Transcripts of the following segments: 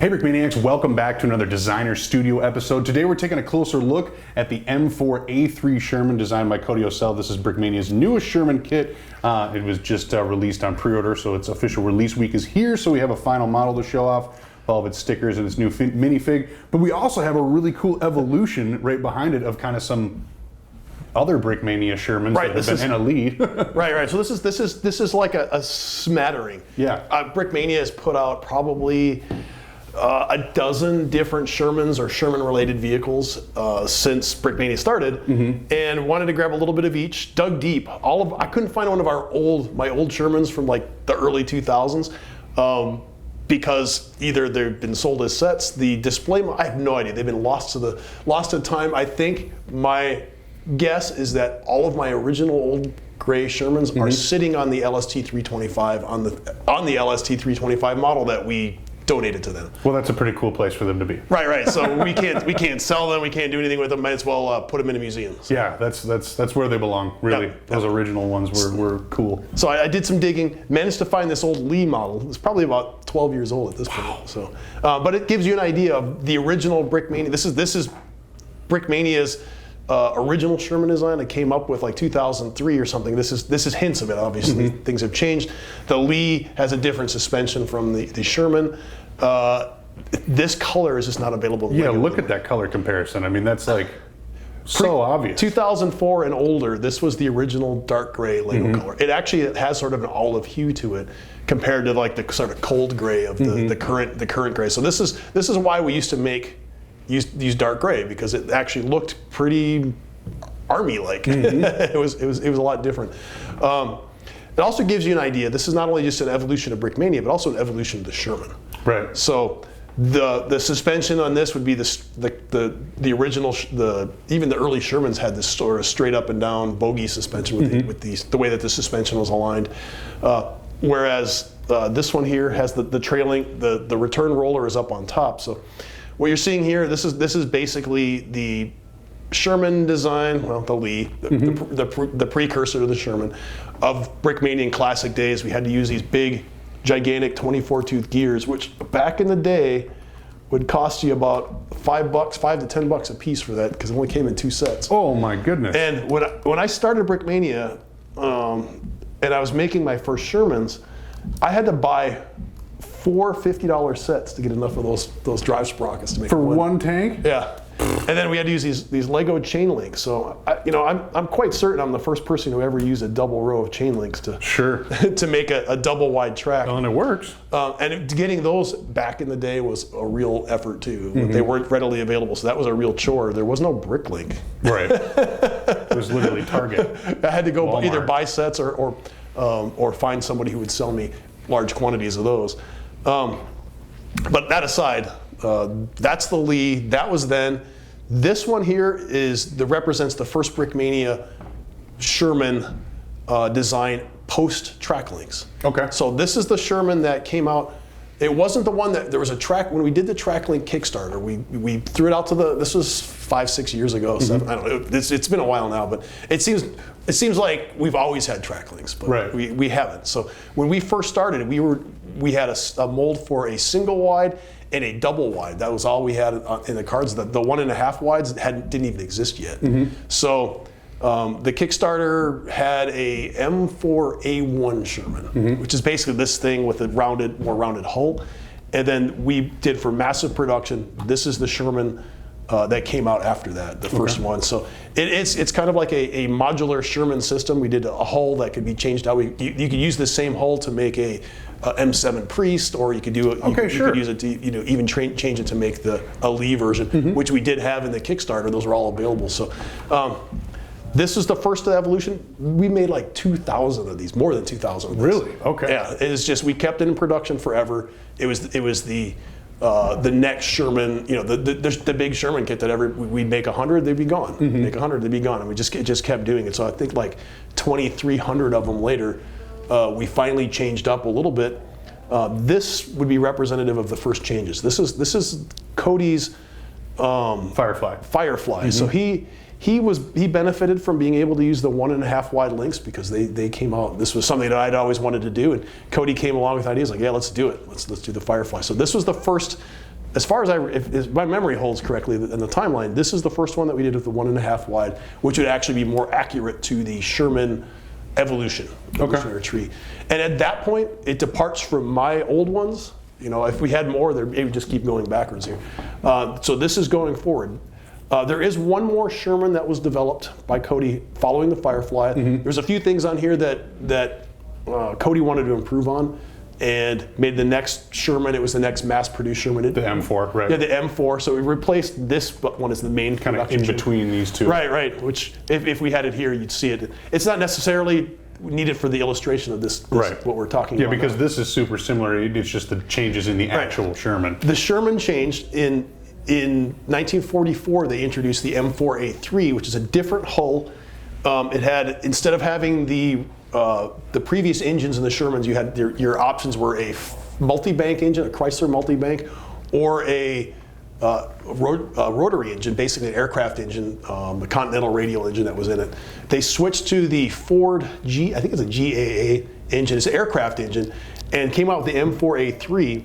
Hey Brickmaniacs, welcome back to another Designer Studio episode. Today we're taking a closer look at the M4a3 Sherman designed by Cody Osell. This is Brickmania's newest Sherman kit. It was just released on pre-order, so its official release week is here, so we have a final model to show off, all of its stickers and its new minifig. But we also have a really cool evolution right behind it of kind of some other Brickmania Shermans that have been in a lead. Right. So this is like a smattering. Yeah. Brickmania has put out probably a dozen different Shermans or Sherman-related vehicles since Brickmania started, and wanted to grab a little bit of each. Dug deep. I couldn't find one of my old Shermans from like the early 2000s. Because either they've been sold as sets, the display, I have no idea. They've been lost to time. I think my guess is that all of my original old gray Shermans are sitting on the LST 325 on the LST 325 model that we donated to them. Well, that's a pretty cool place for them to be. Right. So we can't sell them. We can't do anything with them. Might as well put them in a museum. So. Yeah, that's where they belong. Really, those original ones were cool. So I did some digging, managed to find this old Lee model. It's probably about 12 years old at this point. So, but it gives you an idea of the original Brickmania. This is Brickmania's original Sherman design that came up with like 2003 or something. This is hints of it. Obviously, things have changed. The Lee has a different suspension from the Sherman. This color is just not available. Yeah, look at that color comparison. I mean, that's like so obvious. 2004 and older. This was the original dark gray Lego color. It actually has sort of an olive hue to it compared to like the sort of cold gray of the current gray. So this is why we used to use dark gray, because it actually looked pretty army-like. It was a lot different. It also gives you an idea. This is not only just an evolution of Brickmania, but also an evolution of the Sherman. Right. So the suspension on this would be the original. Even the early Shermans had this sort of straight up and down bogey suspension with the way that the suspension was aligned. Whereas this one here has the trailing. The return roller is up on top. So what you're seeing here, this is basically the Sherman design, well, the Lee, the precursor to the Sherman of Brickmania classic days. We had to use these big, gigantic 24-tooth gears, which back in the day would cost you about $5 to $10 a piece for that, because it only came in 2 sets. Oh my goodness! And when I started Brickmania, and I was making my first Shermans, I had to buy 4 $50 sets to get enough of those drive sprockets to make for one tank. Yeah, and then we had to use these Lego chain links. So I'm quite certain I'm the first person who ever used a double row of chain links to make a double wide track. Well, and it works. And getting those back in the day was a real effort too. They weren't readily available, so that was a real chore. There was no Bricklink. Right. It was literally Target. I had to go Walmart. Either buy sets or find somebody who would sell me large quantities of those. But that aside, that's the Lee. That was then. This one here represents the first Brickmania Sherman design post track links. Okay. So this is the Sherman that came out. It wasn't the one that there was a track when we did the track link Kickstarter. We threw it out to this was 5-6 years ago. 7, I don't know. It's been a while now, but it seems like we've always had track links, but we haven't. So when we first started, we had a mold for a single wide and a double wide. That was all we had in the cards. The 1.5 wides didn't even exist yet. So the Kickstarter had a M4a1 Sherman, which is basically this thing with a more rounded hull. And then we did for massive production. This is the Sherman that came out after that, the first one. So it's kind of like a modular Sherman system. We did a hull that could be changed out. You could use the same hull to make a M7 Priest, or you could do it. You could use it to even change it to make a Lee version, which we did have in the Kickstarter. Those are all available. So this is the first evolution. We made like 2,000 of these, more than 2,000 of these. Really? Okay. Yeah, it's just we kept it in production forever. It was the next Sherman, the big Sherman kit that we'd make 100, they'd be gone. Make 100, they'd be gone, and we just kept doing it. So I think like 2,300 of them later, we finally changed up a little bit. This would be representative of the first changes. This is Cody's Firefly. So he benefited from being able to use the 1.5 wide links because they came out. This was something that I'd always wanted to do, and Cody came along with ideas like, yeah, let's do it. Let's do the Firefly. So this was the first as far as if my memory holds correctly in the timeline, this is the first one that we did with the 1.5 wide, which would actually be more accurate to the Sherman evolutionary tree. And at that point, it departs from my old ones. You know, if we had more, it would just keep going backwards here. So this is going forward. There is one more Sherman that was developed by Cody following the Firefly. There's a few things on here that Cody wanted to improve on, and made the next Sherman. It was the next mass-produced Sherman. The M4, right? Yeah, the M4. So we replaced this one as the main kind of in between these two. Right. Which, if we had it here, you'd see it. It's not necessarily needed for the illustration of this right. What we're talking about. Yeah, because now. this is super similar. It's just the changes in the actual Sherman. The Sherman changed in 1944. They introduced the M4a3, which is a different hull. It had, instead of having the previous engines in the Shermans, you had your options were a multi-bank engine, a Chrysler multi-bank, or a rotary engine, basically an aircraft engine, a Continental radial engine that was in it. They switched to the Ford I think it's a GAA engine, it's an aircraft engine, and came out with the M4a3,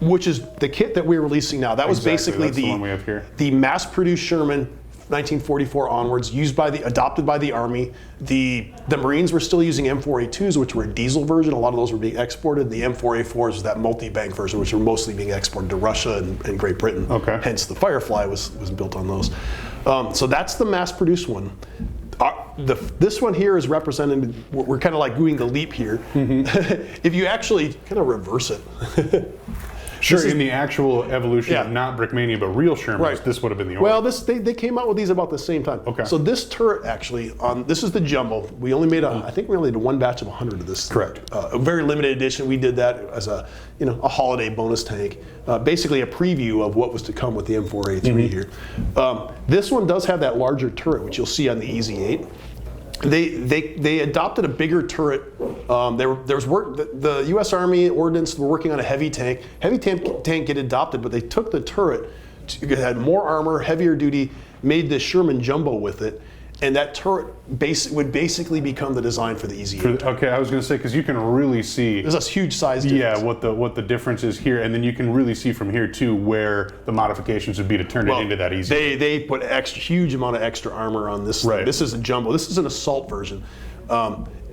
which is the kit that we're releasing now. That was basically the one we have here. The mass-produced Sherman, 1944 onwards, adopted by the Army. The Marines were still using M4a2s, which were a diesel version. A lot of those were being exported. The M4a4s was that multi-bank version, which were mostly being exported to Russia and Great Britain. Okay. Hence, the Firefly was built on those. So that's the mass-produced one. This one here is represented, we're kind of like doing the leap here. If you actually kind of reverse it. Sure, in the actual evolution of not Brickmania, but real Shermans, this would have been the order. Well, they came out with these about the same time. Okay. So this turret actually, this is the jumbo. We only made I think we only did one batch of 100 of this. Correct. A very limited edition. We did that as a holiday bonus tank. Basically a preview of what was to come with the M4a3 here. This one does have that larger turret, which you'll see on the EZ8. They adopted a bigger turret. The U.S. Army Ordnance were working on a heavy tank. Heavy tank get adopted, but they took the turret. It had more armor, heavier duty, made the Sherman jumbo with it, and that turret would basically become the design for the EZ8. Okay, I was going to say, because you can really see. There's a huge size difference. Yeah, what the difference is here, and then you can really see from here too where the modifications would be to turn it into that EZ8. They put huge amount of extra armor on this. Right. This is a jumbo. This is an assault version.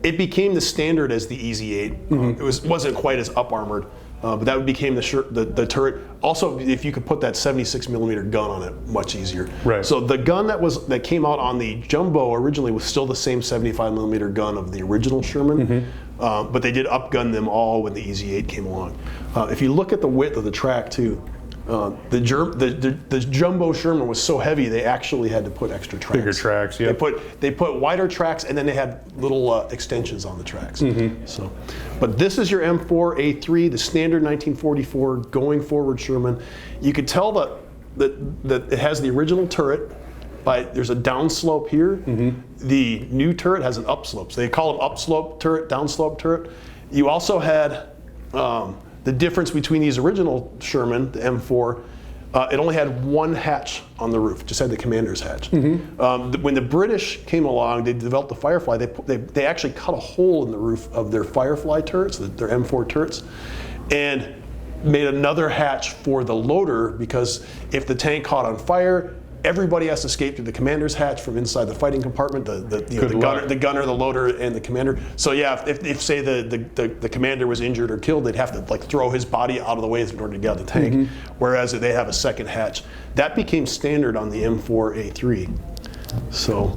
It became the standard as the EZ8. It wasn't quite as up armored. But that became the turret. Also, if you could put that 76 millimeter gun on it, much easier. Right. So the gun that came out on the jumbo originally was still the same 75 millimeter gun of the original Sherman, but they did upgun them all when the EZ8 came along. If you look at the width of the track too, the jumbo Sherman was so heavy they actually had to put extra tracks. Bigger tracks, yeah. They put wider tracks, and then they had little extensions on the tracks. So, but this is your M4a3, the standard 1944 going forward Sherman. You could tell that it has the original turret. There's a downslope here. The new turret has an upslope. So they call it upslope turret, downslope turret. You also had the difference between these original Sherman, the M4, it only had one hatch on the roof, just had the commander's hatch. When the British came along, they developed the Firefly, they actually cut a hole in the roof of their Firefly turrets, their M4 turrets, and made another hatch for the loader, because if the tank caught on fire, everybody has to escape through the commander's hatch from inside the fighting compartment, the gunner, the loader, and the commander. So yeah, if say the commander was injured or killed, they'd have to throw his body out of the way in order to get out of the tank. Whereas they have a second hatch. That became standard on the M4a3. So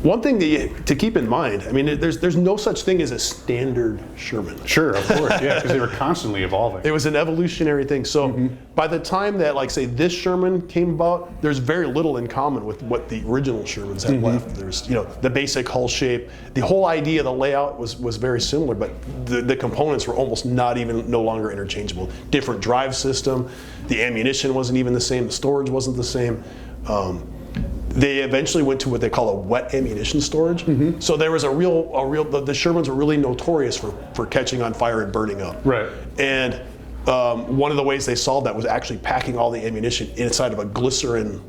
one thing to keep in mind, I mean, there's no such thing as a standard Sherman. Sure, of course, yeah, because they were constantly evolving. It was an evolutionary thing. So by the time that, like, say, this Sherman came about, there's very little in common with what the original Shermans had left. There's, the basic hull shape. The whole idea, the layout was very similar, but the components were almost no longer interchangeable. Different drive system. The ammunition wasn't even the same. The storage wasn't the same. They eventually went to what they call a wet ammunition storage. So there was the Shermans were really notorious for catching on fire and burning up. Right. And one of the ways they solved that was actually packing all the ammunition inside of a glycerin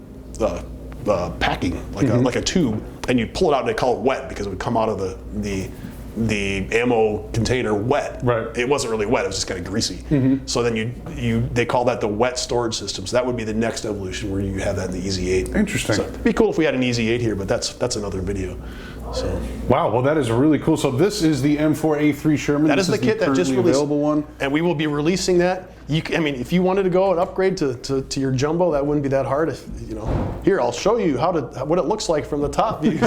packing, like a tube, and you pull it out and they call it wet because it would come out of the the ammo container wet. Right. It wasn't really wet; it was just kind of greasy. So then they call that the wet storage system. So that would be the next evolution where you have that in the Easy 8. Interesting. So it'd be cool if we had an Easy 8 here, but that's another video. So Wow, well that is really cool. So this is the M4a3 Sherman. that is the kit that just currently released, available one. and we will be releasing that. I mean, if you wanted to go and upgrade to your jumbo, that wouldn't be that hard. If here, I'll show you what it looks like from the top view,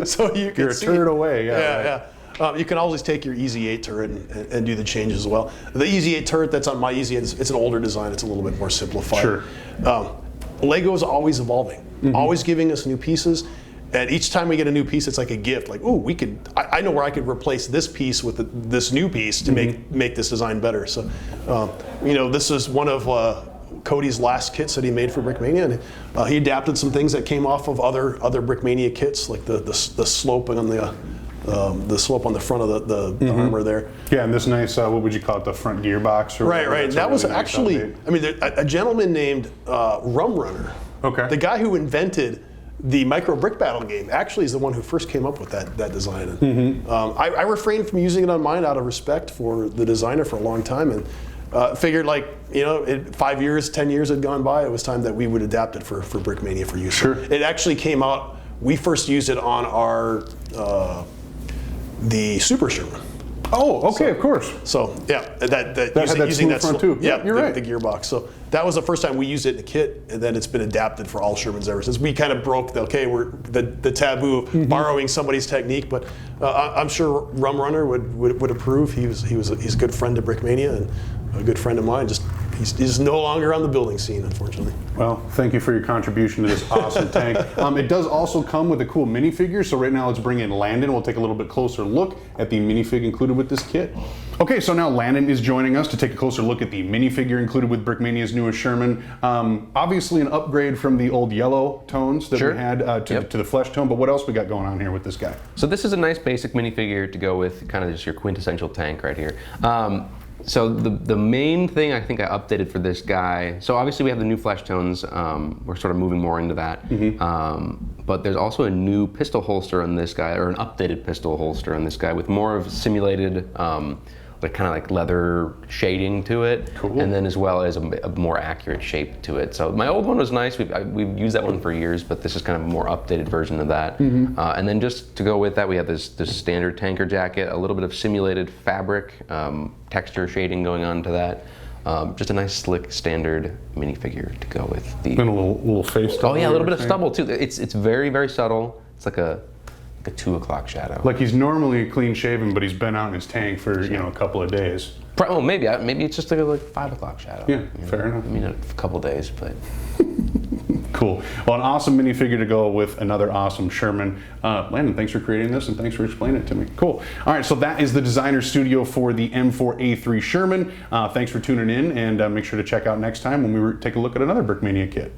so you can You're a see turret away. Yeah. You can always take your Easy 8 turret and do the changes as well. The Easy 8 turret that's on my Easy 8, it's an older design. It's a little bit more simplified. Sure. Lego is always evolving, always giving us new pieces. And each time we get a new piece, it's like a gift. Like, ooh, I know where I could replace this piece with this new piece to make this design better. So, this is one of Cody's last kits that he made for Brickmania, and he adapted some things that came off of other Brickmania kits, like the slope on the slope on the front of the armor there. Yeah, and this nice, what would you call it, the front gearbox? Or Right. That's That was really nice actually, update. a gentleman named Rum Runner. Okay. The guy who invented the micro brick battle game actually is the one who first came up with that design. I refrained from using it on mine out of respect for the designer for a long time, and figured 5 years, 10 years had gone by. It was time that we would adapt it for Brickmania for use. Sure. It actually came out. We first used it on our the Super Sherman. Oh, okay, of course. So yeah, had that smooth front too. Yeah, you're right. The gearbox. So that was the first time we used it in a kit, and then it's been adapted for all Shermans ever since. We kind of broke the taboo of borrowing somebody's technique, but I'm sure Rum Runner would approve. He's a good friend to Brickmania and a good friend of mine. He's no longer on the building scene, unfortunately. Well, thank you for your contribution to this awesome tank. It does also come with a cool minifigure, so right now let's bring in Landon. We'll take a little bit closer look at the minifig included with this kit. Okay, so now Landon is joining us to take a closer look at the minifigure included with Brickmania's newest Sherman. Obviously an upgrade from the old yellow tones that we had to the flesh tone, but what else we got going on here with this guy? So this is a nice basic minifigure to go with kind of just your quintessential tank right here. So the main thing I think I updated for this guy, so obviously we have the new flesh tones, we're sort of moving more into that, but there's also a new pistol holster on this guy, or an updated pistol holster on this guy with more of simulated, kind of like leather shading to it, and then as well as a more accurate shape to it. So my old one was nice, we've used that one for years, but this is kind of a more updated version of that. And then just to go with that, we have this standard tanker jacket, a little bit of simulated fabric, texture shading going on to that. Just a nice slick standard minifigure to go with the. And a little face stubble. Oh yeah, a little bit of stubble too. It's very, very subtle. It's like a 2 o'clock shadow. Like he's normally clean shaven, but he's been out in his tank for a couple of days. Oh, maybe it's just like a 5 o'clock shadow. Yeah, fair enough. I mean, a couple days, but. Cool. Well, an awesome minifigure to go with another awesome Sherman. Landon, thanks for creating this and thanks for explaining it to me. Cool. All right, so that is the designer studio for the M4a3 Sherman. Thanks for tuning in, and make sure to check out next time when we take a look at another Brickmania kit.